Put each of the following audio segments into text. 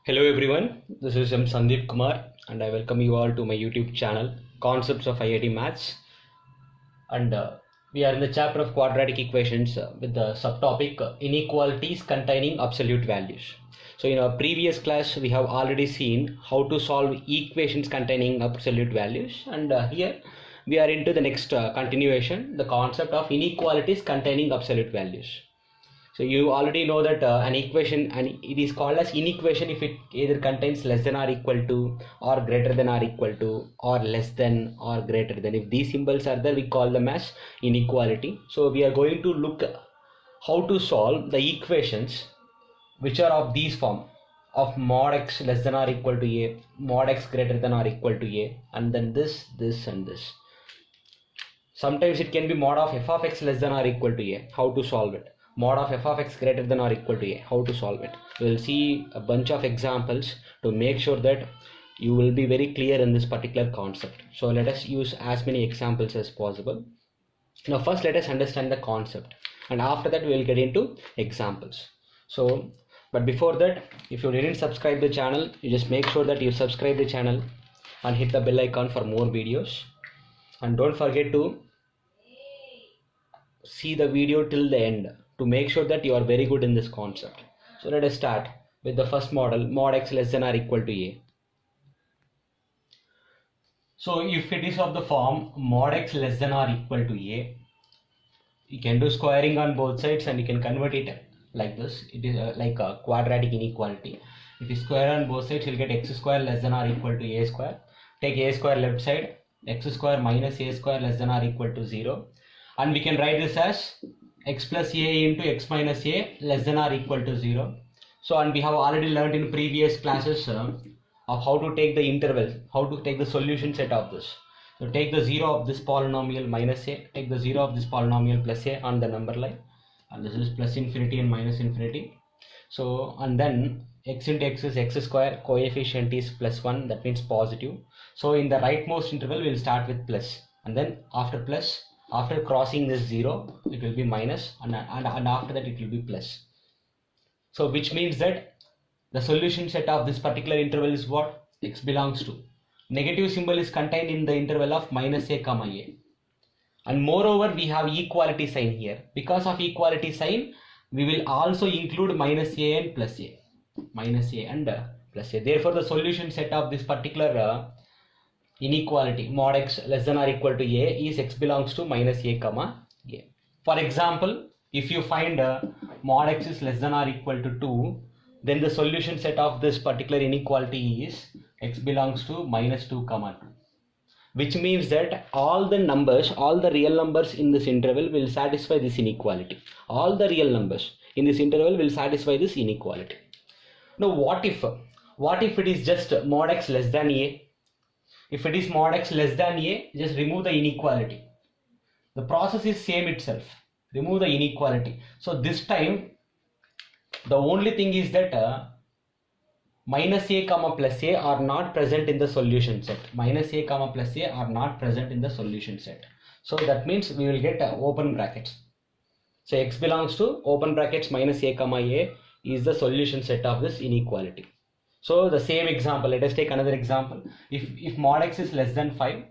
Hello everyone, this is M. Sandeep Kumar and I welcome you all to my YouTube channel Concepts of IIT Maths, and we are in the chapter of quadratic equations with the subtopic inequalities containing absolute values. So in our previous class we have already seen how to solve equations containing absolute values, and here we are into the next continuation, the concept of inequalities containing absolute values. So you already know that an equation, and it is called as inequation if it either contains less than or equal to, or greater than or equal to, or less than or greater than. If these symbols are there, we call them as inequality. So we are going to look how to solve the equations which are of these form of mod x less than or equal to a, mod x greater than or equal to a, and then this, and this. Sometimes it can be mod of f of x less than or equal to a. How to solve it? Mod of f of x greater than or equal to a. How to solve it? We will see a bunch of examples to make sure that you will be very clear in this particular concept. So let us use as many examples as possible. Now first let us understand the concept, and after that we will get into examples. So but before that, if you didn't subscribe the channel, you just make sure that you subscribe the channel and hit the bell icon for more videos, and don't forget to see the video till the end to make sure that you are very good in this concept. So let us start with the first model, mod x less than or equal to a. So if it is of the form mod x less than or equal to a, you can do squaring on both sides and you can convert it like this. It is like a quadratic inequality. If you square on both sides, you'll get x square less than or equal to a square. Take a square left side, x square minus a square less than or equal to 0. And we can write this as x plus a into x minus a less than or equal to 0. So, and we have already learned in previous classes of how to take the intervals, how to take the solution set of this. So take the 0 of this polynomial minus a, take the 0 of this polynomial plus a on the number line, and this is plus infinity and minus infinity. So, and then x into x is x square, coefficient is plus 1, that means positive. So in the rightmost interval we will start with plus, and then after plus, after crossing this 0, it will be minus, and after that it will be plus. So which means that the solution set of this particular interval is what? X belongs to. Negative symbol is contained in the interval of minus a comma a. And moreover, we have equality sign here. Because of equality sign, we will also include minus a and plus a. Minus a and plus a. Therefore, the solution set of this particular inequality mod x less than or equal to a is x belongs to minus a comma a. For example, if you find mod x is less than or equal to 2, then the solution set of this particular inequality is x belongs to minus 2 comma 2, which means that all the numbers, all the real numbers in this interval will satisfy this inequality. All the real numbers in this interval will satisfy this inequality. Now what if it is just mod x less than a? If it is mod x less than a, just remove the inequality. The process is same itself. Remove the inequality. So this time, the only thing is that minus a comma plus a are not present in the solution set. Minus a comma plus a are not present in the solution set. So that means we will get open brackets. So x belongs to open brackets minus a comma a is the solution set of this inequality. So the same example, let us take another example. If mod x is less than 5,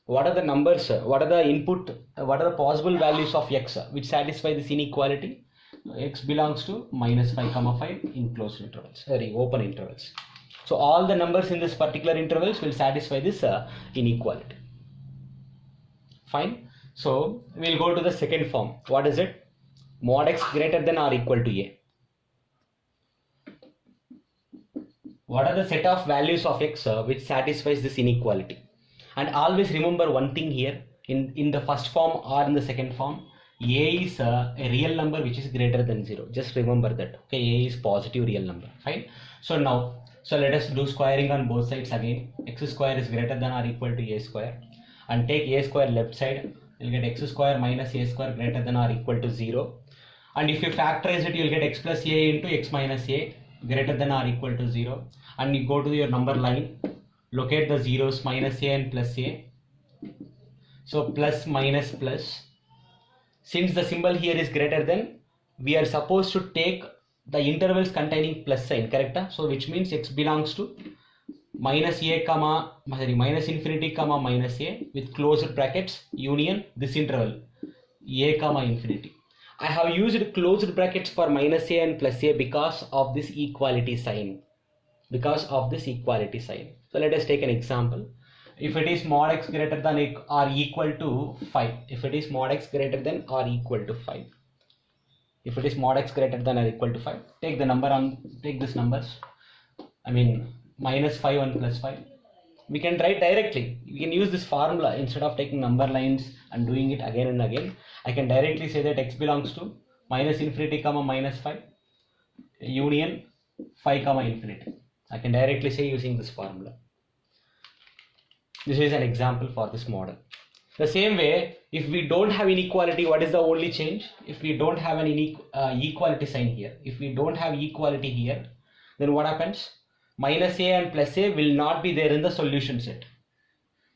what are the numbers, what are the input, what are the possible values of x which satisfy this inequality? X belongs to minus 5 comma 5 in closed intervals, open intervals. So all the numbers in this particular intervals will satisfy this inequality. Fine. So we'll go to the second form. What is it? Mod x greater than or equal to a. What are the set of values of x which satisfies this inequality? And always remember one thing here, in the first form or in the second form, a is a real number which is greater than 0. Just remember that. Okay, a is positive real number. Fine. So now, so let us do squaring on both sides again. X square is greater than or equal to a square, and take a square left side, you'll get x square minus a square greater than or equal to 0. And if you factorize it, you'll get x plus a into x minus a greater than or equal to 0. And you go to your number line, locate the zeros minus a and plus a. So plus minus plus. Since the symbol here is greater than, we are supposed to take the intervals containing plus sign, correct? So which means x belongs to minus a comma, sorry, minus infinity comma minus a with closed brackets union this interval a comma infinity. I have used closed brackets for minus a and plus a because of this equality sign. Because of this equality sign. So let us take an example. If it is mod x greater than or equal to 5. If it is mod x greater than or equal to 5. If it is mod x greater than or equal to 5. Take the number on, take these numbers. I mean minus 5 and plus 5. We can write directly. We can use this formula instead of taking number lines and doing it again and again. I can directly say that x belongs to minus infinity comma minus 5 union 5 comma infinity. I can directly say using this formula. This is an example for this model. The same way, if we don't have inequality, what is the only change? If we don't have an equality sign here, if we don't have equality here, then what happens? Minus a and plus a will not be there in the solution set.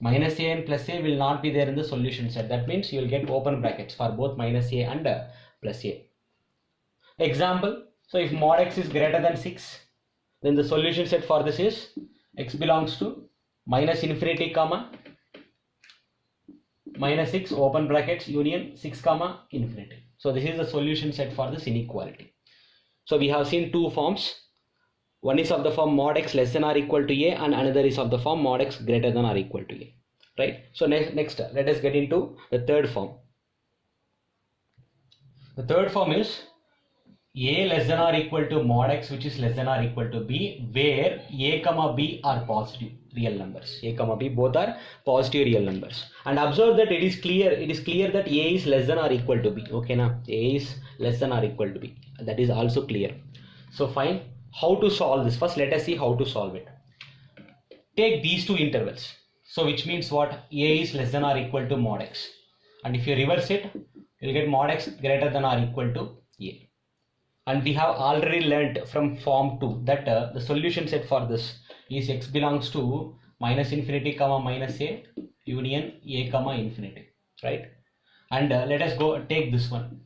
Minus a and plus a will not be there in the solution set. That means you will get open brackets for both minus a and plus a. Example, so if mod x is greater than 6, then the solution set for this is x belongs to minus infinity comma minus 6 open brackets union 6 comma infinity. So this is the solution set for this inequality. So we have seen two forms. One is of the form mod x less than or equal to a and another is of the form mod x greater than or equal to a. Right? So next let us get into the third form. The third form is a less than or equal to mod x which is less than or equal to b, where a comma b are positive real numbers. A comma b both are positive real numbers. And observe that it is clear that a is less than or equal to b. Okay, now a is less than or equal to b. That is also clear. So fine. How to solve this? First let us see how to solve it. Take these two intervals. So which means what? A is less than or equal to mod x. And if you reverse it, you will get mod x greater than or equal to a. And we have already learnt from form 2 that the solution set for this is x belongs to minus infinity comma minus a union a comma infinity, right? And let us go take this one,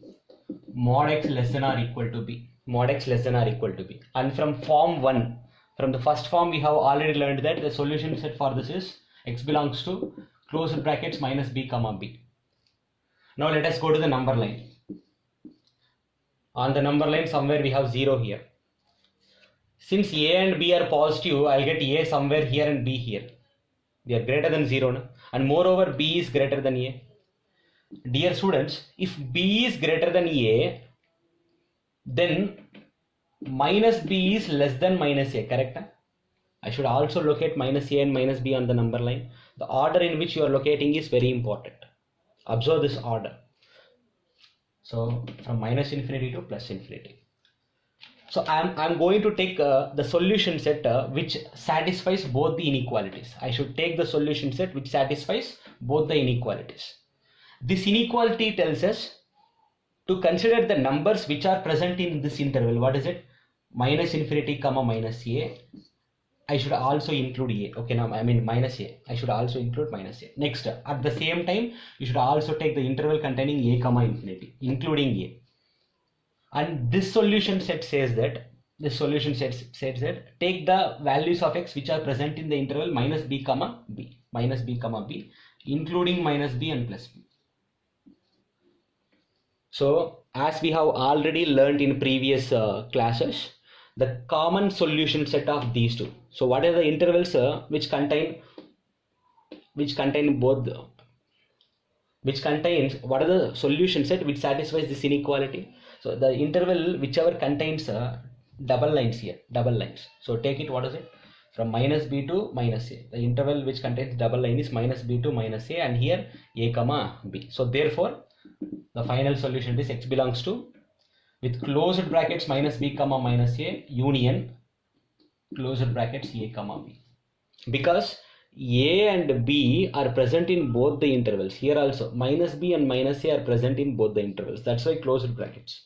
mod x less than or equal to b, mod x less than or equal to b. And from form 1, from the first form, we have already learned that the solution set for this is x belongs to closed brackets minus b comma b. Now let us go to the number line. On the number line somewhere we have 0 here. Since a and b are positive, I'll get a somewhere here and b here. They are greater than 0 now. And moreover b is greater than a. Dear students, if b is greater than a, then minus b is less than minus a, correct? I should also locate minus a and minus b on the number line. The order in which you are locating is very important. Observe this order. So from minus infinity to plus infinity. So I'm going to take the solution set which satisfies both the inequalities. I should take the solution set which satisfies both the inequalities. This inequality tells us to consider the numbers which are present in this interval. What is it? Minus infinity comma minus a. I should also include a. Okay, now I mean minus a. I should also include minus a. Next, at the same time, you should also take the interval containing a comma infinity, including a. And this solution set says that take the values of x which are present in the interval minus b comma b, including minus b and plus b. So as we have already learned in previous classes, the common solution set of these two. So what are the intervals which contains what are the solution set which satisfies this inequality? So the interval whichever contains double lines here, double lines. So take it, what is it? From minus b to minus a. The interval which contains double line is minus b to minus a, and here a comma b. So therefore the final solution is x belongs to, with closed brackets minus b comma minus a union closed brackets a comma b. Because a and b are present in both the intervals. Here also minus b and minus a are present in both the intervals. That's why closed brackets.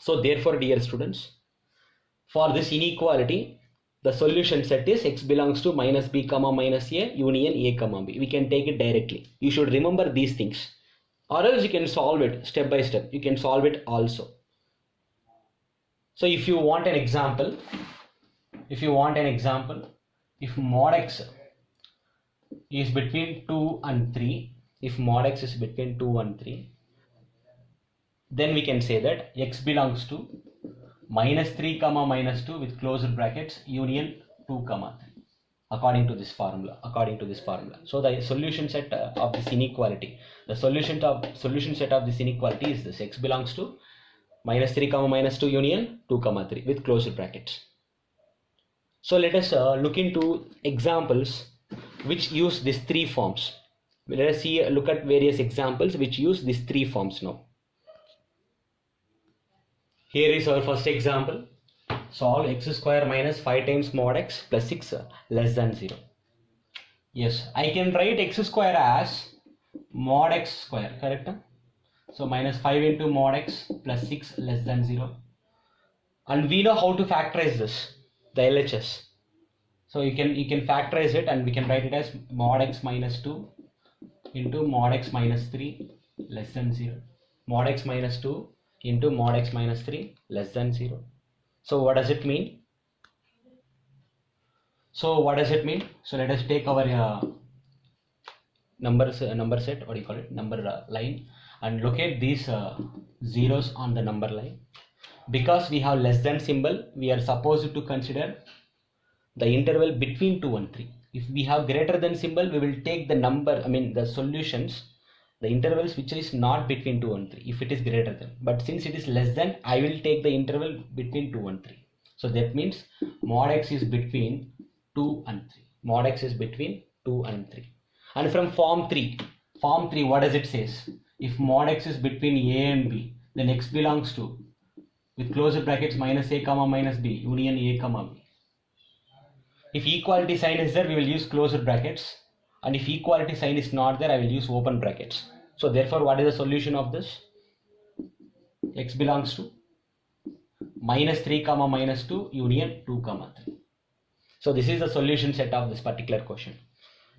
So therefore, dear students, for this inequality, the solution set is x belongs to minus b comma minus a union a comma b. We can take it directly. You should remember these things, or else you can solve it step by step. You can solve it also. So if you want an example, if mod x is between 2 and 3, if mod x is between 2 and 3, then we can say that x belongs to minus 3 comma minus 2 with closed brackets union 2 comma 3, according to this formula. So the solution set of this inequality, the solution set of this inequality is this: x belongs to minus 3 comma minus 2 union 2 comma 3 with closed brackets. So let us look into examples which use these three forms. Let us look at various examples which use these three forms now. Here is our first example. Solve x square minus 5 times mod x plus 6 less than 0. Yes, I can write x square as mod x square, correct? So minus 5 into mod x plus 6 less than 0. And we know how to factorize this, the LHS. So you can factorize it, and we can write it as mod x minus 2 into mod x minus 3 less than 0. Mod x minus 2 into mod x minus 3 less than 0. So what does it mean? So let us take our number set, what do you call it, number line, and locate these zeros on the number line. Because we have less than symbol, we are supposed to consider the interval between 2 and 3. If we have greater than symbol, we will take the solutions, the intervals which is not between 2 and 3 if it is greater than. But since it is less than, I will take the interval between 2 and 3. So that means mod x is between 2 and 3. Mod x is between 2 and 3. And from form 3, what does it says? If mod x is between a and b, then x belongs to, with closed brackets, minus a comma minus b union a comma b. If equality sign is there, we will use closed brackets, and if equality sign is not there, I will use open brackets. So therefore, what is the solution of this? X belongs to minus 3 comma minus 2 union 2 comma 3. So this is the solution set of this particular question.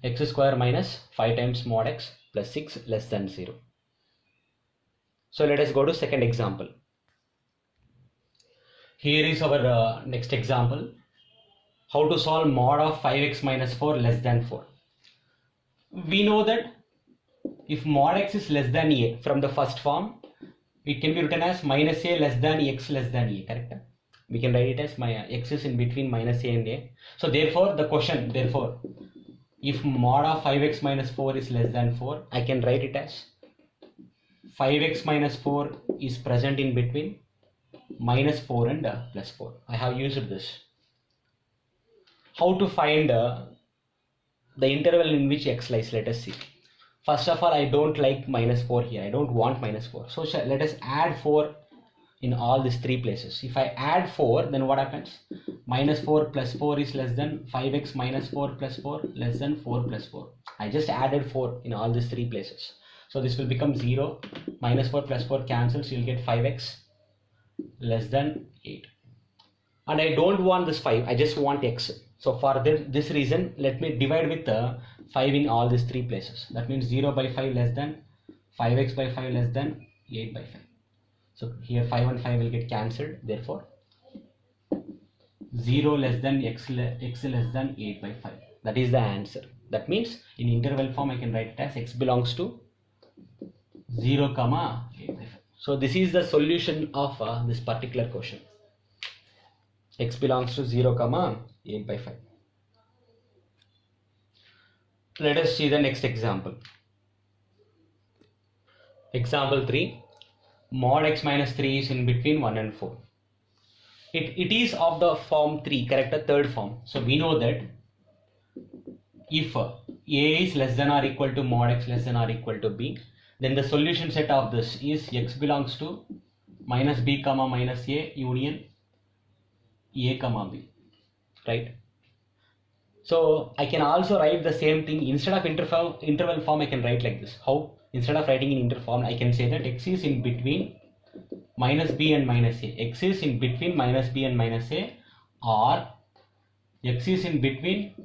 X square minus 5 times mod x plus 6 less than 0. So let us go to second example. Here is our next example. How to solve mod of 5x minus 4 less than 4. We know that if mod x is less than a, from the first form, it can be written as minus a less than x less than a, correct? We can write it as my x is in between minus a and a. So therefore the question, if mod of 5x minus 4 is less than 4, I can write it as 5x minus 4 is present in between minus 4 and plus 4. I have used this. How to find the interval in which x lies? Let us see. First of all, I don't like minus 4 here. I don't want minus 4. So let us add 4 in all these three places. If I add 4, then what happens? Minus 4 plus 4 is less than 5x minus 4 plus 4 less than 4 plus 4. I just added 4 in all these three places. So this will become 0. Minus 4 plus 4 cancels. You will get 5x less than 8. And I don't want this 5. I just want x. So for this reason, let me divide with 5 in all these three places. That means 0 by 5 less than 5x by 5 less than 8 by 5. So here 5 and 5 will get cancelled. Therefore 0 less than x less than 8 by 5. That is the answer. That means in interval form I can write it as x belongs to 0 comma 8 by 5. So this is the solution of this particular question. X belongs to 0 comma 8 by 5. Let us see the next example. Example 3. Mod x minus 3 is in between 1 and 4. It is of the form 3, correct? The third form. So we know that if a is less than or equal to mod x less than or equal to b, then the solution set of this is x belongs to minus b comma minus a union a comma b, right? So I can also write the same thing. Instead of interval form, I can write like this. How? Instead of writing in interval form, I can say that x is in between minus b and minus a. X is in between minus b and minus a, or x is in between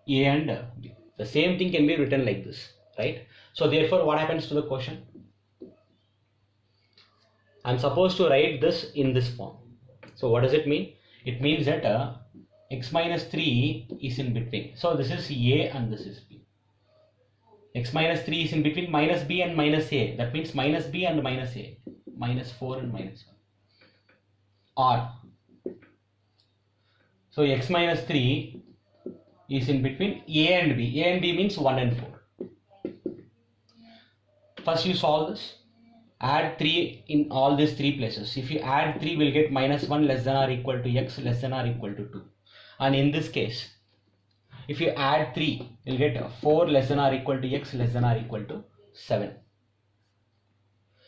a and b. The same thing can be written like this, right? So therefore, what happens to the question? I'm supposed to write this in this form. So what does it mean? It means that x minus 3 is in between. So this is a and this is b. X minus 3 is in between minus b and minus a. That means minus b and minus a. Minus 4 and minus 1. Or, so x minus 3 is in between a and b. A and b means 1 and 4. First you solve this. Add 3 in all these 3 places. If you add 3, we'll get minus 1 less than or equal to x less than or equal to 2. And in this case, if you add 3, you'll get 4 less than or equal to x less than or equal to 7.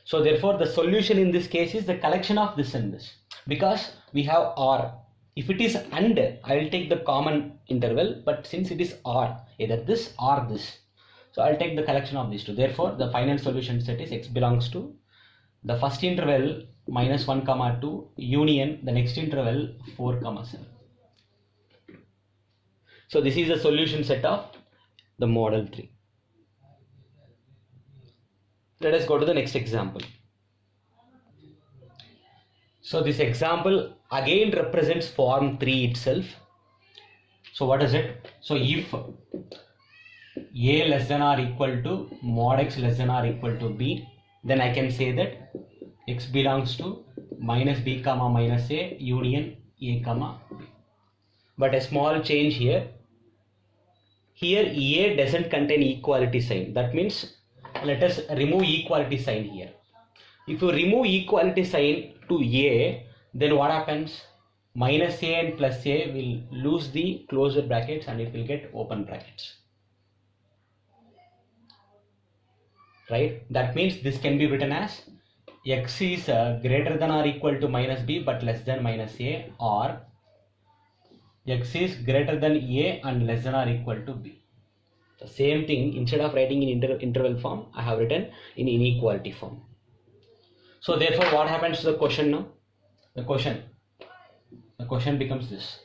So therefore, the solution in this case is the collection of this and this. Because we have or. If it is and, I will take the common interval. But since it is or, either this or this. So I'll take the collection of these two. Therefore, the final solution set is x belongs to the first interval minus 1 comma 2 union the next interval 4 comma 7. So this is the solution set of the model 3. Let us go to the next example. So this example again represents form 3 itself. So what is it? So if a less than or equal to mod x less than or equal to b, then I can say that x belongs to minus b comma minus a union a comma b. But a small change here. Here a doesn't contain equality sign. That means let us remove equality sign here. If you remove equality sign to a, then what happens? Minus a and plus a will lose the closure brackets and it will get open brackets. Right? That means this can be written as x is greater than or equal to minus b but less than minus a, or x is greater than a and less than or equal to b. The same thing, instead of writing in interval form, I have written in inequality form. So therefore, what happens to the question now? The question becomes this.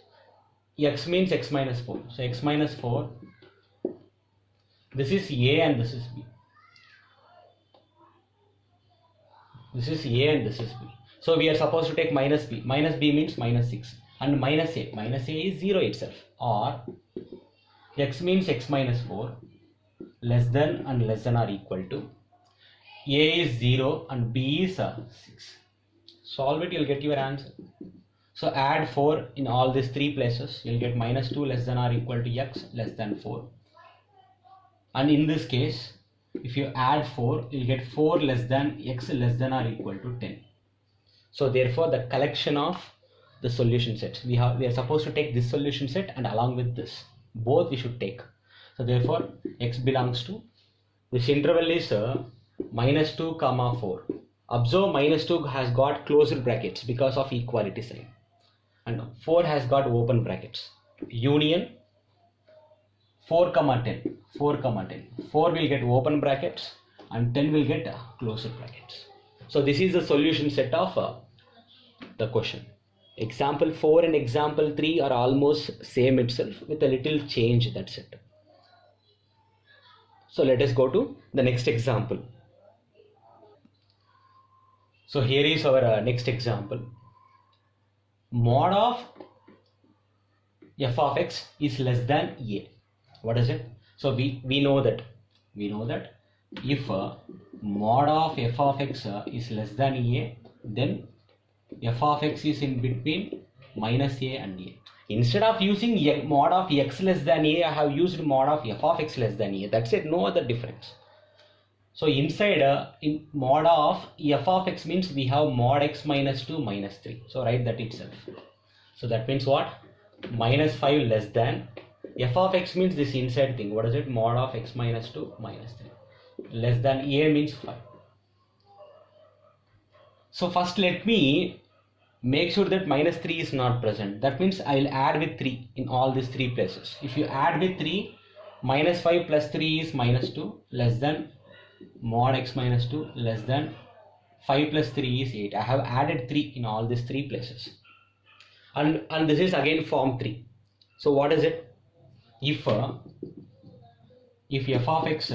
X means x minus 4. So x minus 4, this is a and this is b. This is a and this is b. So we are supposed to take minus b. Minus b means minus 6. And minus a. Minus a is 0 itself. Or x means x minus 4 less than and less than or equal to. A is 0 and b is 6. Solve it, you'll get your answer. So add 4 in all these 3 places. You'll get minus 2 less than or equal to x less than 4. And in this case, if you add 4, you'll get 4 less than x less than or equal to 10. So therefore, the collection of the solution sets. We are supposed to take this solution set and along with this. Both we should take. So therefore, x belongs to, this interval is minus 2 comma 4. Observe minus 2 has got closed brackets because of equality sign. And 4 has got open brackets. Union 4 comma 10. 4 comma 10. 4 will get open brackets and 10 will get closed brackets. So this is the solution set of the question. Example 4 and example 3 are almost same itself with a little change, that's it. So let us go to the next example. So here is our next example. Mod of f of x is less than a. What is it? So we know that if mod of f of x is less than a, then f of x is in between minus a and a. Instead of using mod of x less than a, I have used mod of f of x less than a. That's it, no other difference. So inside in mod of f of x means we have mod x minus 2 minus 3. So write that itself. So that means what? Minus 5 less than f of x means this inside thing. What is it? Mod of x minus 2 minus 3. Less than a means 5. So first let me make sure that minus 3 is not present. That means I will add with 3 in all these 3 places. If you add with 3, minus 5 plus 3 is minus 2 less than mod x minus 2 less than 5 plus 3 is 8. I have added 3 in all these 3 places. And this is again form 3. So what is it? If f of x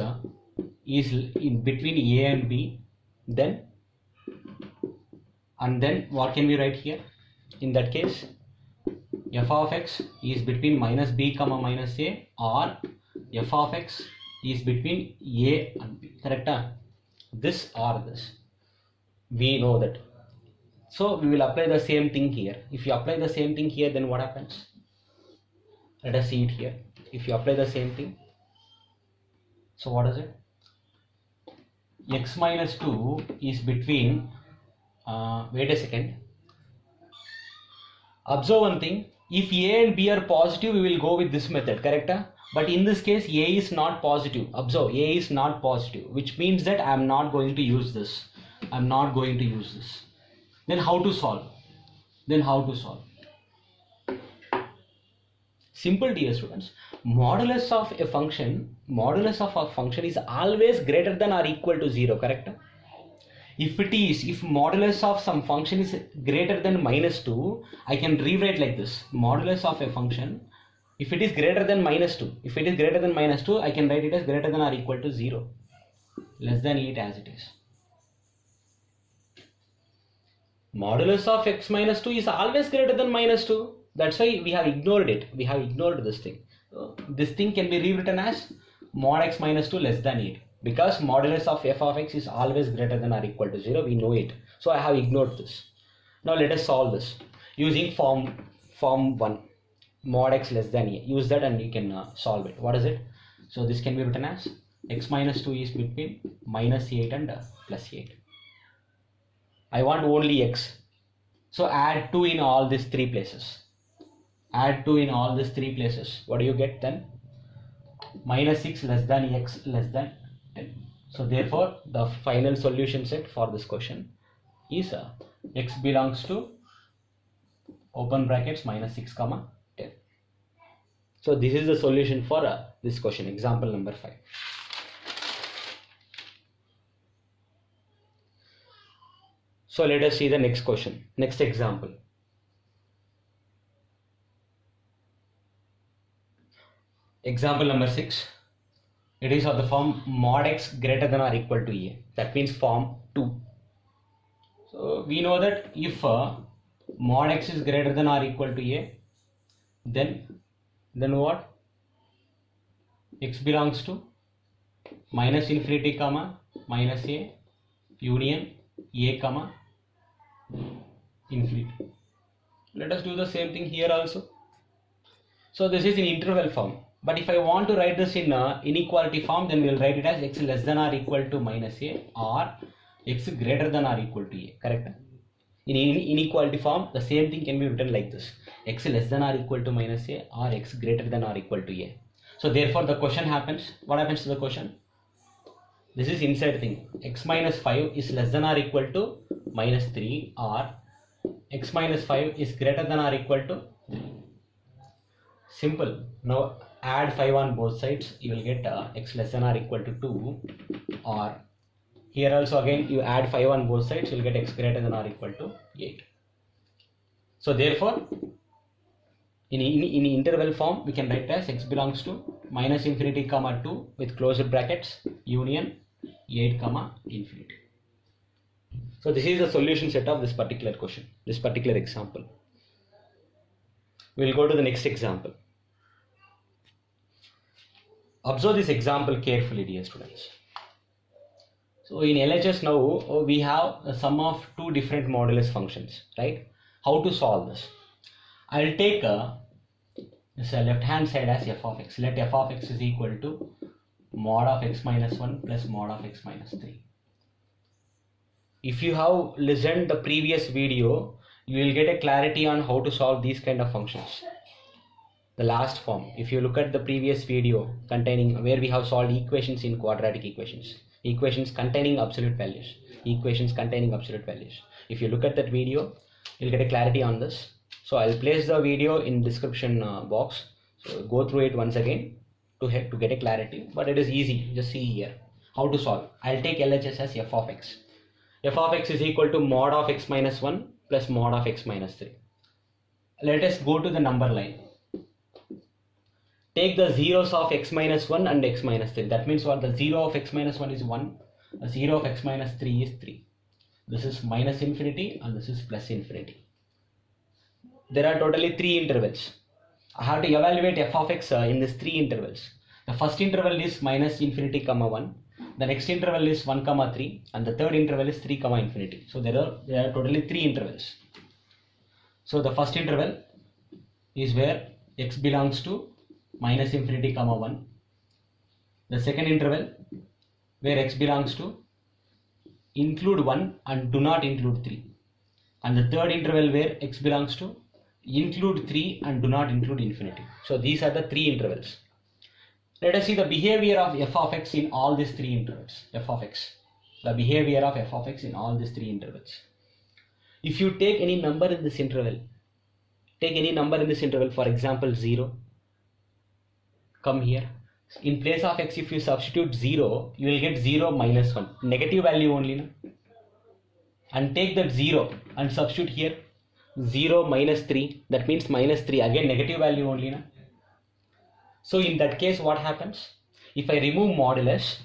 is in between a and b, then what can we write here? In that case, f of x is between minus b comma minus a, or f of x is between a and b. Correct? This or this. We know that. So we will apply the same thing here. If you apply the same thing here, then what happens? Let us see it here. If you apply the same thing, so what is it? X minus 2 is between, wait a second. Observe one thing. If a and b are positive, we will go with this method, correct? But in this case, a is not positive. Observe, a is not positive, which means that I am not going to use this. I am not going to use this. Then how to solve? Simple, dear students. Modulus of a function is always greater than or equal to 0, correct? If modulus of some function is greater than minus 2, I can rewrite like this. Modulus of a function, if it is greater than minus 2, I can write it as greater than or equal to 0. Less than it as it is. Modulus of x minus 2 is always greater than minus 2. That's why we have ignored it. We have ignored this thing. This thing can be rewritten as mod x minus 2 less than 8. Because modulus of f of x is always greater than or equal to 0. We know it. So I have ignored this. Now let us solve this. Using form 1. Mod x less than a. Use that and you can solve it. What is it? So this can be written as x minus 2 is between minus 8 and plus 8. I want only x. So add 2 in all these 3 places. What do you get then? Minus 6 less than x less than 10. So therefore the final solution set for this question is x belongs to open brackets minus 6 comma 10. So this is the solution for this question, example number 5. So let us see the next question, next example. Example number 6. It is of the form mod x greater than or equal to a. That means form 2. So we know that if mod x is greater than or equal to a, then what? X belongs to minus infinity comma minus a union a comma infinity. Let us do the same thing here also. So this is in interval form. But if I want to write this in inequality form, then we will write it as x less than or equal to minus a or x greater than or equal to a. Correct? In inequality form, the same thing can be written like this: x less than or equal to minus a or x greater than or equal to a. So therefore the question happens. What happens to the question? This is inside thing. X minus 5 is less than or equal to minus 3, or x minus 5 is greater than or equal to 3. Simple. Now add 5 on both sides, you will get x less than or equal to 2, or here also again you add 5 on both sides, you will get x greater than or equal to 8. So therefore in interval form we can write as x belongs to minus infinity comma 2 with closed brackets union 8 comma infinity. So this is the solution set of this particular question, this particular example. We will go to the next example. Observe this example carefully, dear students. So in LHS now we have a sum of 2 different modulus functions, right? How to solve this? I'll take this left hand side as f of x. Let f of x is equal to mod of x minus 1 plus mod of x minus 3. If you have listened the previous video, you will get a clarity on how to solve these kind of functions. The last form, if you look at the previous video containing where we have solved equations in quadratic equations, equations containing absolute values, if you look at that video, you'll get a clarity on this. So I'll place the video in description box. So go through it once again to get a clarity, but it is easy. Just see here how to solve. I'll take LHS as f of x. F of x is equal to mod of x minus 1 plus mod of x minus 3. Let us go to the number line. Take the zeros of x minus 1 and x minus 3. That means what? The 0 of x minus 1 is 1. The 0 of x minus 3 is 3. This is minus infinity and this is plus infinity. there are totally 3 intervals. I have to evaluate f of x in these 3 intervals. The first interval is minus infinity comma 1. The next interval is 1 comma 3, and the third interval is 3 comma infinity. So there are totally 3 intervals. So the first interval is where x belongs to minus infinity comma 1. The second interval where x belongs to include 1 and do not include 3. And the third interval where x belongs to include 3 and do not include infinity. So these are the 3 intervals. Let us see the behavior of f of x in all these 3 intervals. F of x. The behavior of f of x in all these 3 intervals. If you take any number in this interval, for example 0, come here. In place of x, if you substitute 0, you will get 0 minus 1. Negative value only. No? And take that 0 and substitute here. 0 minus 3. That means minus 3. Again negative value only. No? So in that case, what happens? If I remove modulus,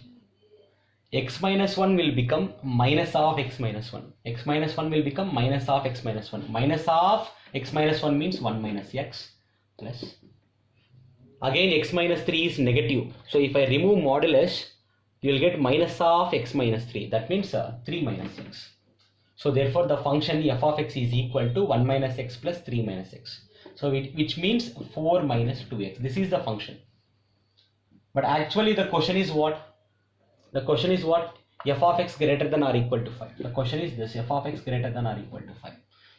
x minus 1 will become minus of x minus 1. X minus 1 will become minus of x minus 1. Minus of x minus 1 means 1 minus x plus. Again x minus 3 is negative. So if I remove modulus, you will get minus of x minus 3. That means 3 minus x. So therefore the function f of x is equal to 1 minus x plus 3 minus x. So which means 4 minus 2x. This is the function. But actually the question is what? The question is what? F of x greater than or equal to 5. The question is this, f of x greater than or equal to 5.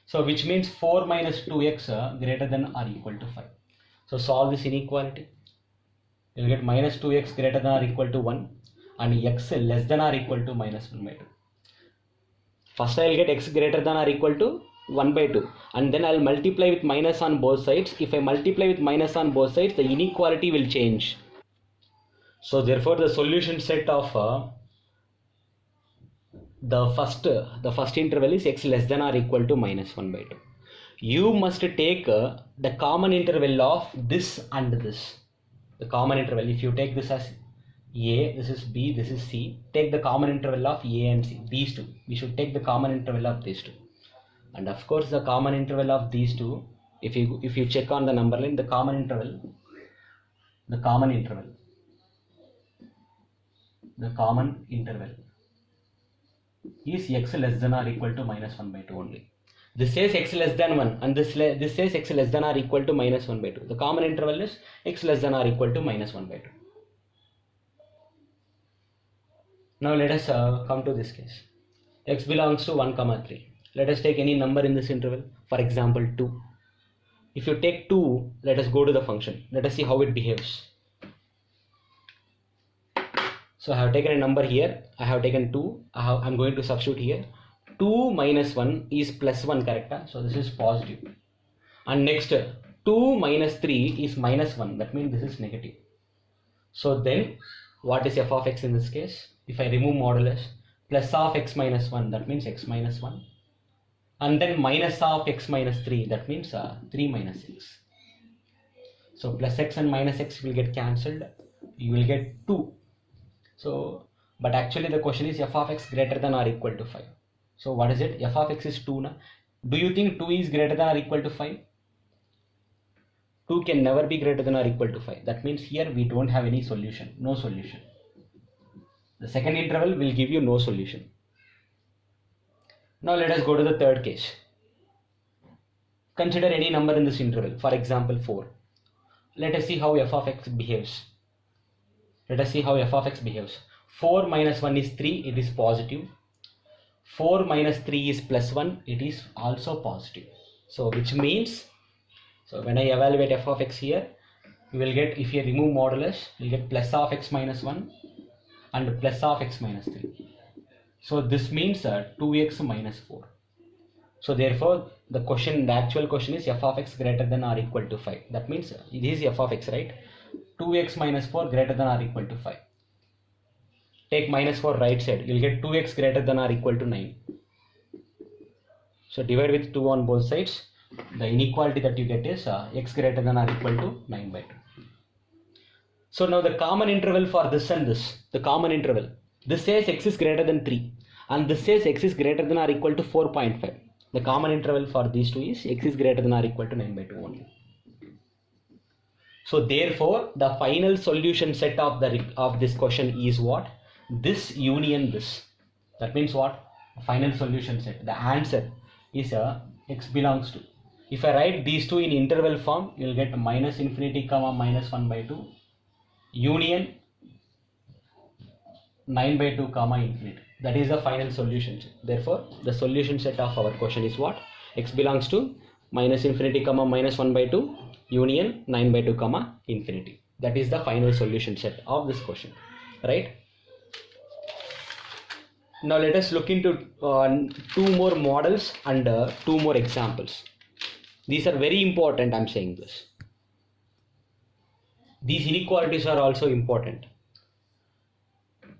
So which means 4 minus 2x greater than or equal to 5. So solve this inequality. You will get minus 2x greater than or equal to 1 and x less than or equal to minus 1 by 2. First I will get x greater than or equal to 1 by 2 and then I will multiply with minus on both sides. If I multiply with minus on both sides, the inequality will change. So therefore the solution set of the first interval is x less than or equal to minus 1 by 2. You must take the common interval of this and this. The common interval, if you take this as A, this is B, this is C, take the common interval of A and C, these two. We should take the common interval of these two. And of course the common interval of these two, if you check on the number line, the common interval is x less than or equal to minus 1 by 2 only. This says x less than 1 and this says x less than or equal to minus 1 by 2. The common interval is x less than or equal to minus 1 by 2. Now let us come to this case. X belongs to 1 comma 3. Let us take any number in this interval. For example 2. If you take 2, let us go to the function. Let us see how it behaves. So I have taken a number here. I have taken 2. I am going to substitute here. 2 minus 1 is plus 1, correct? So this is positive. And next 2 minus 3 is minus 1. That means this is negative. So then what is f of x in this case? If I remove modulus, plus of x minus 1, that means x minus 1. And then minus of x minus 3, that means 3 minus x. So plus x and minus x will get cancelled. You will get 2. So, but actually the question is f of x greater than or equal to 5. So what is it? F of x is 2 now. Do you think 2 is greater than or equal to 5? 2 can never be greater than or equal to 5. That means here we don't have any solution. No solution. The second interval will give you no solution. Now let us go to the third case. Consider any number in this interval. For example 4. Let us see how f of x behaves. 4 minus 1 is 3. It is positive. 4 minus 3 is plus 1. It is also positive. So which means, so when I evaluate f of x here, you will get, if you remove modulus, you will get plus of x minus 1 and plus of x minus 3. So this means 2x minus 4. So therefore the actual question is f of x greater than or equal to 5. That means it is f of x, right? 2x minus 4 greater than or equal to 5. Take minus 4 right side. You will get 2x greater than or equal to 9. So divide with 2 on both sides. The inequality that you get is x greater than or equal to 9 by 2. So now the common interval for this and this. The common interval. This says x is greater than 3. And this says x is greater than or equal to 4.5. The common interval for these two is x is greater than or equal to 9 by 2 only. So therefore, the final solution set of this question is what? This union this. That means what? Final solution set. The answer is x belongs to. If I write these two in interval form, you will get minus infinity comma minus 1 by 2 union 9 by 2 comma infinity. That is the final solution set. Therefore, the solution set of our question is what? X belongs to minus infinity comma minus 1 by 2 union 9 by 2 comma infinity. That is the final solution set of this question, right? Now let us look into two more models and two more examples. These are very important. I'm saying this. These inequalities are also important.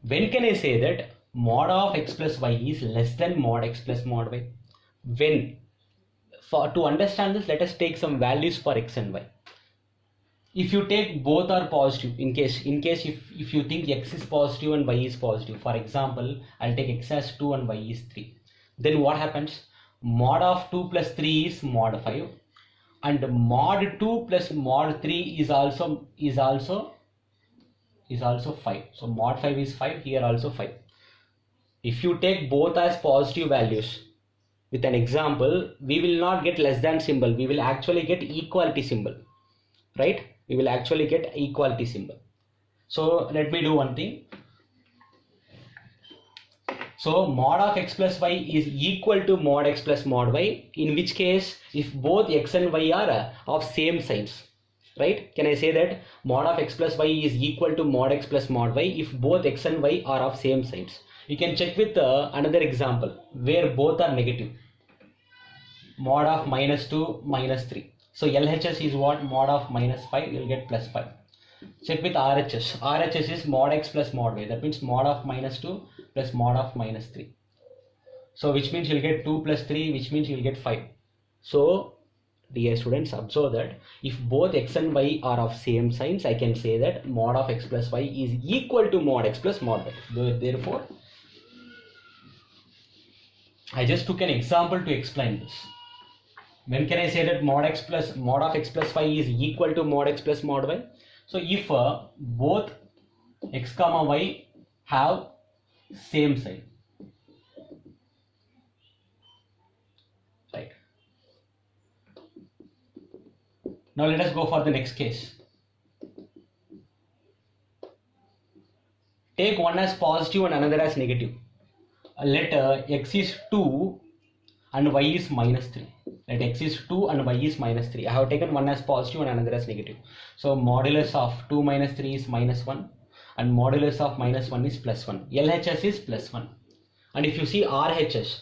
When can I say that mod of x plus y is less than mod x plus mod y? When? To understand this, let us take some values for x and y. If you take both are positive, in case if you think x is positive and y is positive, for example, I'll take x as 2 and y is 3. Then what happens? Mod of 2 plus 3 is mod 5, and mod 2 plus mod 3 is also 5. So mod 5 is 5, here also 5. If you take both as positive values, with an example, we will not get less than symbol, we will actually get equality symbol, right? We will actually get equality symbol. So let me do one thing. So mod of x plus y is equal to mod x plus mod y, in which case if both x and y are of same signs, right? Can I say that mod of x plus y is equal to mod x plus mod y if both x and y are of same signs? You can check with another example where both are negative. Mod of minus 2 minus 3. So LHS is what? Mod of minus 5, you will get plus 5. Check with RHS. RHS is mod x plus mod y. That means mod of minus 2 plus mod of minus 3. So which means you will get 2 plus 3, which means you will get 5. So dear students, observe that if both x and y are of same signs, I can say that mod of x plus y is equal to mod x plus mod y. Therefore, I just took an example to explain this. When can I say that mod of x plus y is equal to mod x plus mod y? So if both x comma y have same sign, right? Now let us go for the next case. Take one as positive and another as negative. Let x is 2 and y is minus 3. Let x is 2 and y is minus 3. I have taken one as positive and another as negative. So modulus of 2 minus 3 is minus 1 and modulus of minus 1 is plus 1. LHS is plus 1. And if you see RHS,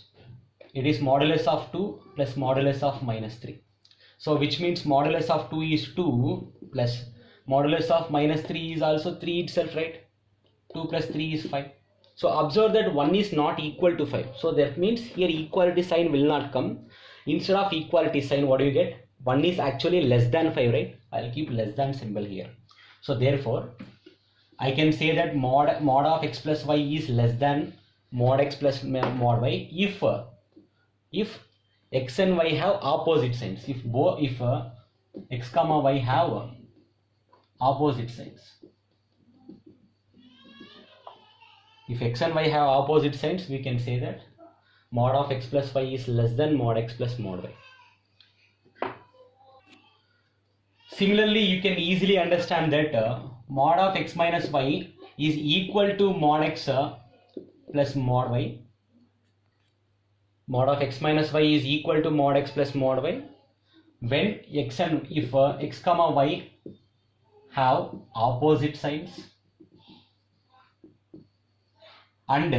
it is modulus of 2 plus modulus of minus 3. So which means modulus of 2 is 2 plus modulus of minus 3 is also 3 itself, right? 2 plus 3 is 5. So observe that 1 is not equal to 5. So that means here equality sign will not come. Instead of equality sign, what do you get? 1 is actually less than 5, right? I'll keep less than symbol here. So therefore, I can say that mod of x plus y is less than mod x plus mod y if x and y have opposite signs. If x comma y have opposite signs. If x and y have opposite signs, we can say that mod of x plus y is less than mod x plus mod y. Similarly, you can easily understand that mod of x minus y is equal to mod x plus mod y. Mod of x minus y is equal to mod x plus mod y when if x comma y have opposite signs, and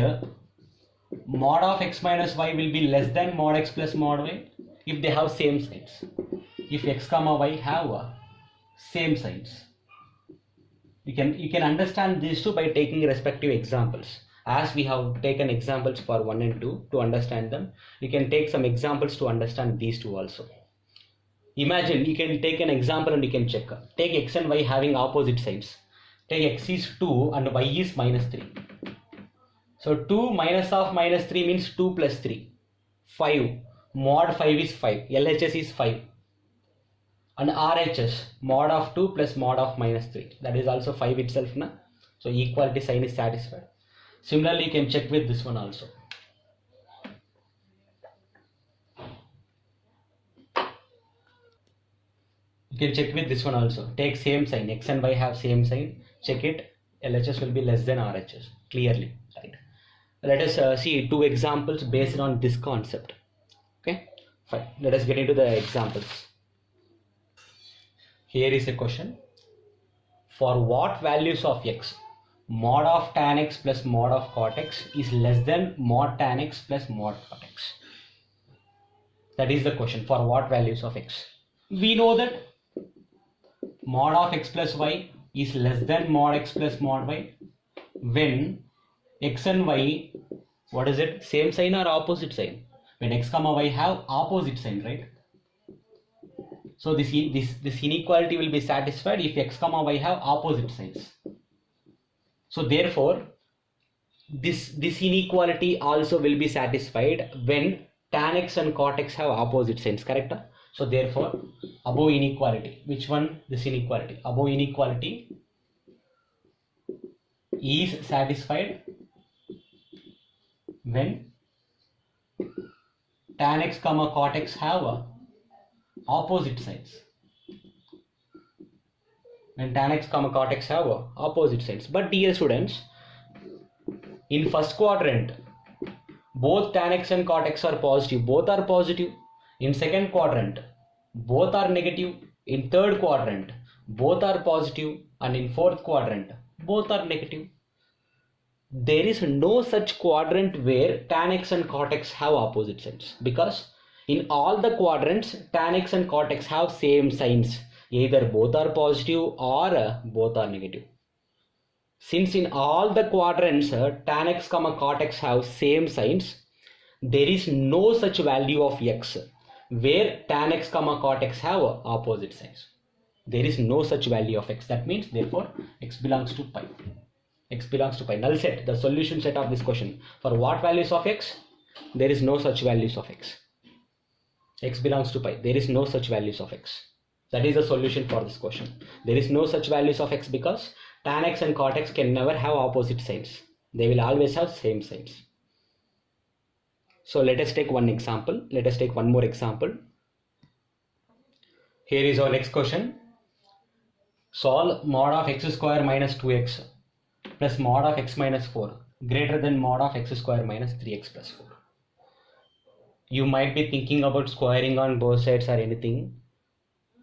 mod of x minus y will be less than mod x plus mod y if they have same signs. If x comma y have same signs. You can understand these two by taking respective examples. As we have taken examples for 1 and 2 to understand them, you can take some examples to understand these two also. Imagine, you can take an example and you can check. Take x and y having opposite signs. Take x is 2 and y is minus 3. So 2 minus of minus 3 means 2 plus 3, 5. mod 5 is 5, LHS is 5, and RHS mod of 2 plus mod of minus 3, that is also 5 itself na? So equality sign is satisfied. Similarly you can check with this one also. You can check with this one also. Take same sign, x and y have same sign, check it, LHS will be less than RHS clearly, right? Let us see two examples based on this concept. Okay, fine, let us get into the examples. Here is a question. For what values of x mod of tan x plus mod of cot x is less than mod tan x plus mod cot x? That is the question. For what values of x? We know that mod of x plus y is less than mod x plus mod y when x and y, what is it, same sign or opposite sign? When x comma y have opposite sign, right? So this inequality will be satisfied if x comma y have opposite signs. So therefore this inequality also will be satisfied when tan x and cot x have opposite signs, correct? So therefore above inequality, which one? This inequality, above inequality is satisfied when tan x comma cot x have opposite signs. When tan x comma cot x have opposite signs. But dear students, in first quadrant both tan x and cot x are positive, both are positive. In second quadrant both are negative. In third quadrant both are positive, and in fourth quadrant both are negative. There is no such quadrant where tan x and cot x have opposite signs, because in all the quadrants tan x and cot x have same signs, either both are positive or both are negative. Since in all the quadrants tan x comma cot x have same signs, there is no such value of x where tan x comma cot x have opposite signs. There is no such value of x. That means therefore x belongs to pi. X belongs to pi. Null set, the solution set of this question. For what values of x? There is no such values of x. X belongs to pi. There is no such values of x. That is the solution for this question. There is no such values of x because tan x and cot x can never have opposite signs. They will always have same signs. So let us take one example. Let us take one more example. Here is our next question. Solve mod of x square minus 2x plus mod of x minus 4 greater than mod of x square minus 3x plus 4. You might be thinking about squaring on both sides or anything,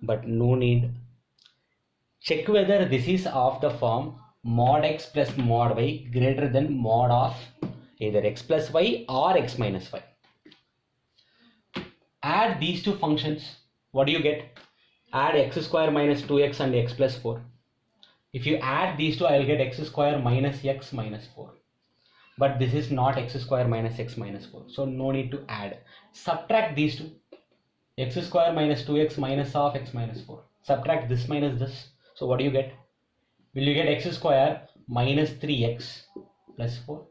but no need. Check whether this is of the form mod x plus mod y greater than mod of either x plus y or x minus y. Add these two functions. What do you get? Add x square minus 2x and x plus 4. If you add these two, I will get x square minus x minus 4. But this is not x square minus x minus 4. So no need to add. Subtract these two. X square minus 2x minus of x minus 4. Subtract this minus this. So what do you get? Will you get x square minus 3x plus 4?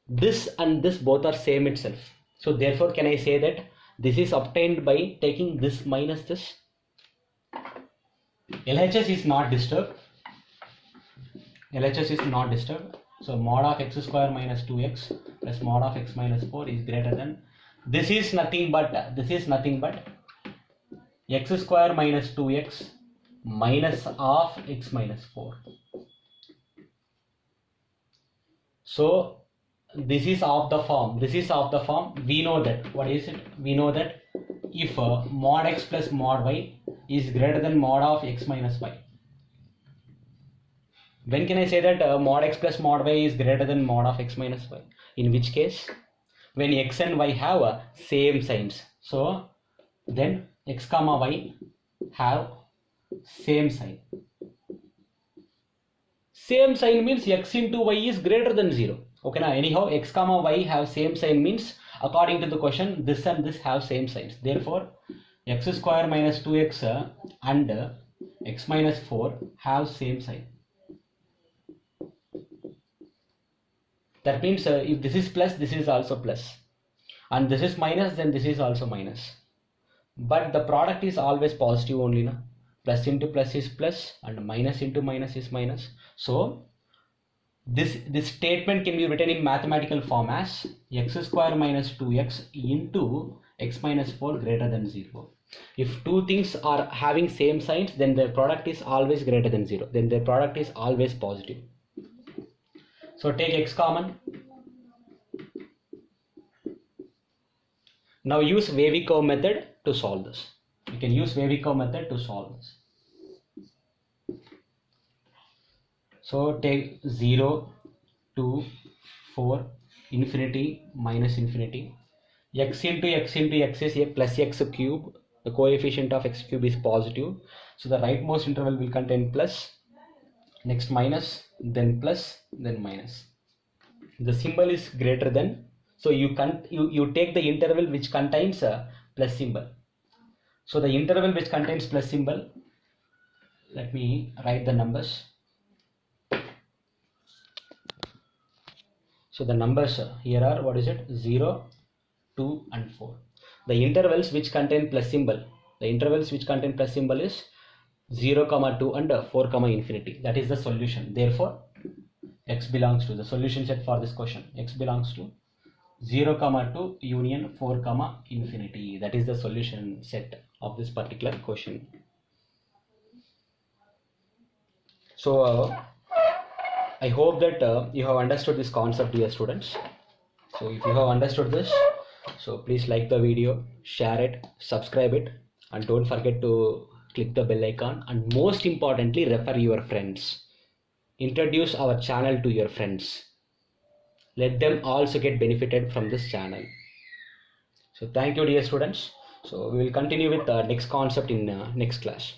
This and this both are same itself. So therefore can I say that this is obtained by taking this minus this? LHS is not disturbed. LHS is not disturbed. So mod of x square minus 2x plus mod of x minus 4 is greater than, this is nothing but x square minus 2x minus of x minus 4. So this is of the form, we know that, what is it? We know that if mod x plus mod y is greater than mod of x minus y. When can I say that mod x plus mod y is greater than mod of x minus y? In which case? When x and y have same signs. So then x comma y have same sign. Same sign means x into y is greater than 0. Okay, now anyhow x comma y have same sign means according to the question this and this have same signs. Therefore x square minus 2x and x minus 4 have same sign. That means if this is plus, this is also plus. and this is minus, then this is also minus. But the product is always positive only, na? Plus into plus is plus and minus into minus is minus. So this statement can be written in mathematical form as x square minus 2x into x minus 4 greater than 0. If two things are having same signs, then their product is always greater than 0. Then their product is always positive. So take x common. Now use wavy curve method to solve this. You can use wavy curve method to solve this. So take 0, 2, 4, infinity, minus infinity. X into x into x is a plus x cube. The coefficient of x cube is positive. So the rightmost interval will contain plus, next minus, then plus, then minus. The symbol is greater than. So you take the interval which contains a plus symbol. So the interval which contains plus symbol, let me write the numbers. So the numbers here are, what is it? 0, 2 and 4. The intervals which contain plus symbol, is 0, 2 and 4, infinity. That is the solution. Therefore, x belongs to the solution set for this question. X belongs to 0, 2 union 4, infinity. That is the solution set of this particular question. So I hope that you have understood this concept, dear students. So if you have understood this, so please like the video, share it, subscribe it, and don't forget to click the bell icon, and most importantly, refer your friends. Introduce our channel to your friends. Let them also get benefited from this channel. So thank you, dear students. So we will continue with the next concept in next class.